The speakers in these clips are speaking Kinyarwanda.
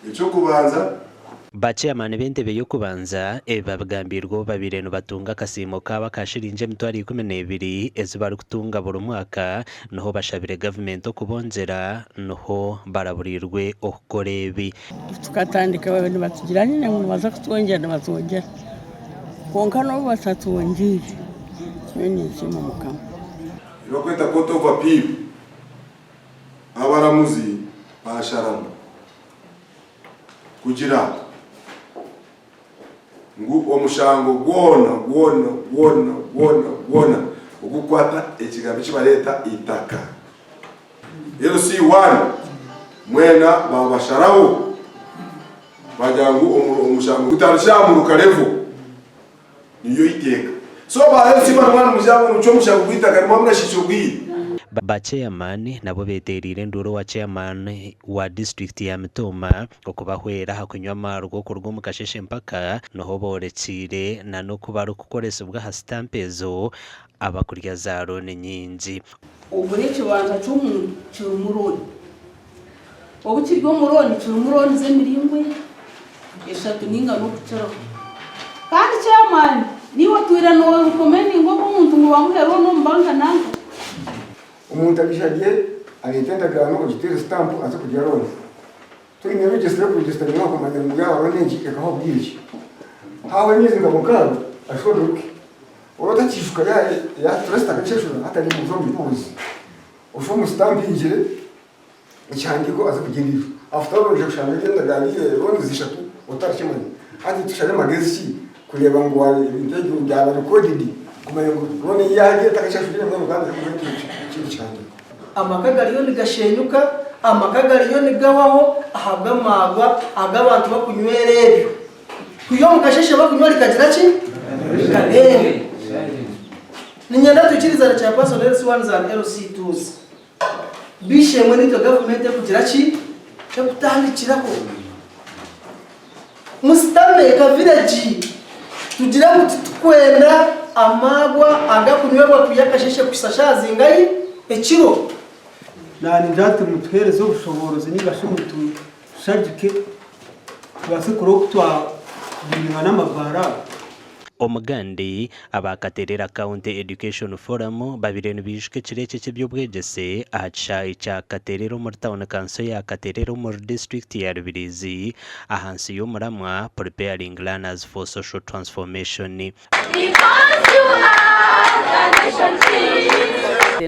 icyo kubanza Bachairman b'entebe yo kubanza babagambirwa babire no batunga kasimo kaba kashirinje mitwari 12 ezibari kutunga buri mwaka noho bashabire government okubonzera noho baraburirwe okukorebi tukatandika babiri batugira nyine ngo baza kutwongera bazongera konka no basatwongire nyine cyimo mukama irokweta court of appeal abaramuzi basharana kugira ngu omushango gwona ugukwata ekigambo kibaleta itaka LC1 mwena babasharaho bajangu omushango gutarishamuruka level niyo iteka so ba LC1 mwana mujango muco mushango gwitaka ni mwamna shishogwi Bachairman nabo beterire nduro wa chairman wa district ya Mitoma okubahwera hakunywa marwo kurwo mukasheshe mpaka noho borekire na no kubaru kukoresa ubwa hastampezo abakurya za rone nyinji ubure kibanza cy'umuroni obukiryo muroni cy'umuroni z'emiringwe eshatu ninga no kucero kandi chairman niwo twira no recommending ngo umuntu ngo bamuhero no mbanga nanga umuntu abishagiye agitenda gano kugitera stamp aza kujya rone twine register no kumanya mu yawo n'iki ekaho bwiki hawe nizi ngamukaga ashodoke urota kishuka ya trust akaceshura atari mu zombi buzi ufumu stamp injire icyandiko aza kugendira after all je kushana genda galiye rone zishatu utarikimanye ati tushare magezi kureba ngo wari ibintu byaba recorded kumenya ngo rone yaje takashashura mu kandi amakagariyo nigashenyuka amakagariyo nigawaho ahabwa amagwa agabantu bakunywera ebyo kuyo mukasheshe bakunywera kagira ki kanene ninyanda tukiriza cha person LC1 za LC2 bishemwe nito government kugira ki cyo kutandikirako mustame ka village tugira muti tukwenda amagwa agakunywera kuyakasheshe kusashaza ingayi ekiro nani ndate mutwerezo bushoboroze nigashe mutu shagike basekuru kutwa binwa n'amavara omugandi abakaterera county education forum babireno bishike kireke cy'byobwegese acha icha katerero muri town council ya katerero muri district ya Rubirizi ahansi yo muramwa preparing learners for social transformation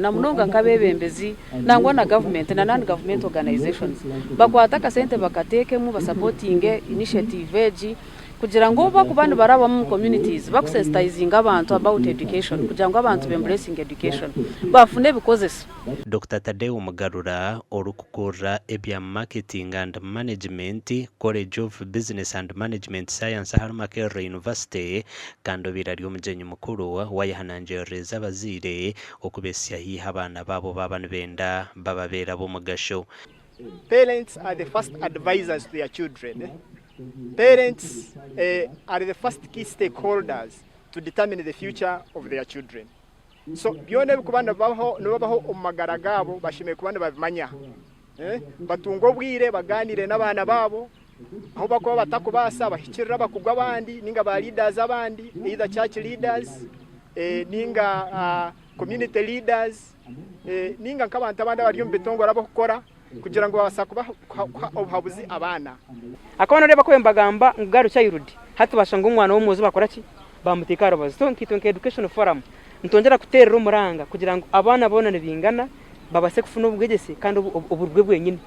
na mnonga nkabebembezi nangwa na government na non-government organizations bakwata kasente bakatekemu basupporting initiative eji kugira ngo bakubana baraba mu communities bakusensitizing abantu about education kugira ngo abantu embracing education bafune bikozesa Dr. Tadeu Mugarura orukukura ebya marketing and management College of Business and Management Science Harmakere University kando birari umujenyi mukuru wayahananjereza bazire okubesya hiha abana babo babana benda bababera bo mugasho. Parents are the first advisors to their children. Parents are the first key stakeholders to determine the future of their children. So byone kubana babaho umagara gabo bashime kubana babimanya batungo bwire baganire n'abana babo aho bakuba batakubasa bahikirira bakugwa abandi ninga ba leaders abandi either church leaders ninga community leaders ninga nk'abantu abandi bari mu betongo rabo gukora kugira ngo basakuba obuhabuzi abana akabona reba kwembagamba ngaru cyayirudi hatubasha ngo umwana w'umuzi bakora ki bamutikara bazi tonke education forum ntongera kuterera umuranga kugira ngo abana bonane bingana babase kufuna ubwegese kandi uburwe bwenyine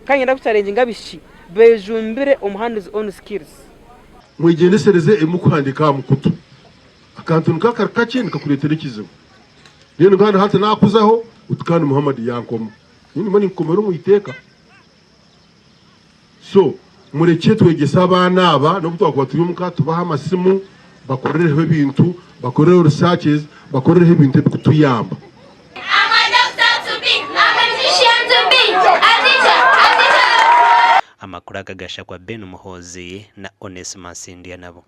kandi ndakuchallenge ngabishi bejumbire umuhandi's own skills mwigendesereze emukwandika mukutu akantu nkakarakache nikakuletera kizibu rero ngana hata nakuzaho utukana Muhammad yankoma nini mani komero muiteka so mureke twegesa abana aba no gutwa turi muka tubaha amasimu bakorereho ibintu bakorere researches bakorereho ibintu bikutuyamba amakuru agagasha kwa Ben Muhozi na Onesmus India nabo